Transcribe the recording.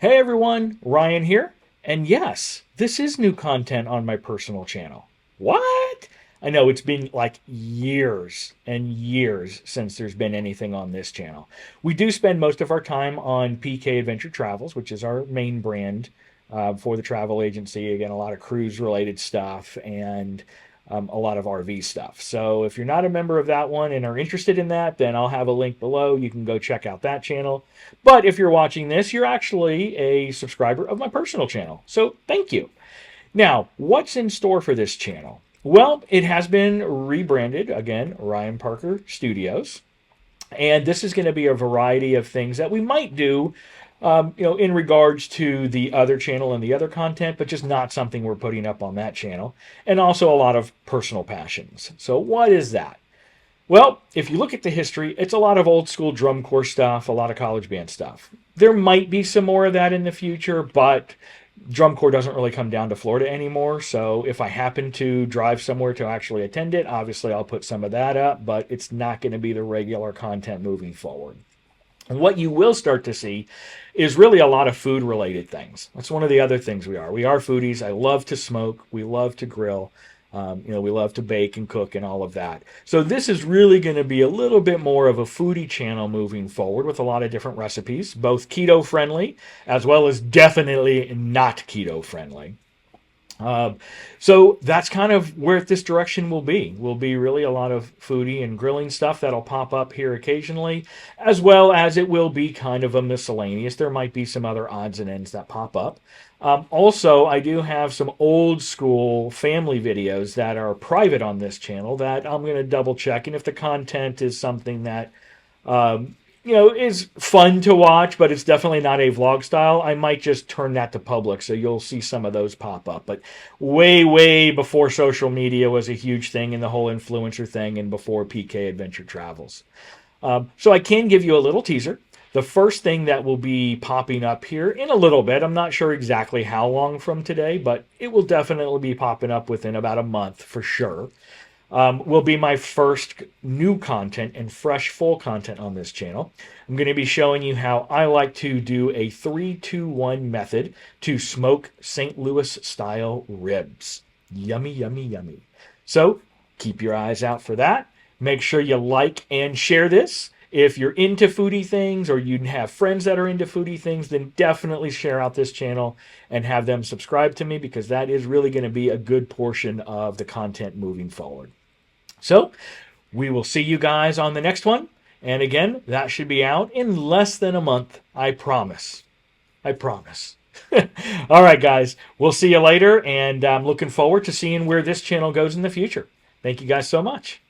Hey everyone, Ryan here. And yes, this is new content on my personal channel. What? I know it's been like years and years since there's been anything on this channel. We do spend most of our time on PK Adventure Travels, which is our main brand for the travel agency. Again, a lot of cruise related stuff and a lot of RV stuff. So if you're not a member of that one and are interested in that, then I'll have a link below. You can go check out that channel. But if you're watching this, you're actually a subscriber of my personal channel. So thank you. Now, what's in store for this channel? Well, it has been rebranded again, Ryan Parker Studios. And this is going to be a variety of things that we might do, in regards to the other channel and the other content, but just not something we're putting up on that channel. And also a lot of personal passions. So what is that? Well, if you look at the history, it's a lot of old school drum corps stuff, a lot of college band stuff. There might be some more of that in the future, but drum corps doesn't really come down to Florida anymore. So if I happen to drive somewhere to actually attend it, obviously I'll put some of that up, but it's not going to be the regular content moving forward. And what you will start to see is really a lot of food related things. That's one of the other things we are. We are foodies. I love to smoke. We love to grill. We love to bake and cook and all of that. So this is really going to be a little bit more of a foodie channel moving forward with a lot of different recipes, both keto friendly as well as definitely not keto friendly. So that's kind of where this direction will be. Will be really a lot of foodie and grilling stuff that'll pop up here occasionally, as well as it will be kind of a miscellaneous. There might be some other odds and ends that pop up. Also, I do have some old school family videos that are private on this channel that I'm going to double check. And if the content is something that is fun to watch, but it's definitely not a vlog style, I might just turn that to public, so you'll see some of those pop up. But way, way before social media was a huge thing and the whole influencer thing and before PK Adventure Travels. So I can give you a little teaser. The first thing that will be popping up here in a little bit, I'm not sure exactly how long from today, but it will definitely be popping up within about a month for sure. Will be my first new content and fresh full content on this channel. I'm going to be showing you how I like to do a 3-2-1 method to smoke St. Louis style ribs. Yummy, yummy, yummy. So keep your eyes out for that. Make sure you like and share this. If you're into foodie things or you have friends that are into foodie things, then definitely share out this channel and have them subscribe to me, because that is really going to be a good portion of the content moving forward. So we will see you guys on the next one. And again, that should be out in less than a month. I promise. I promise. All right, guys. We'll see you later. And I'm looking forward to seeing where this channel goes in the future. Thank you guys so much.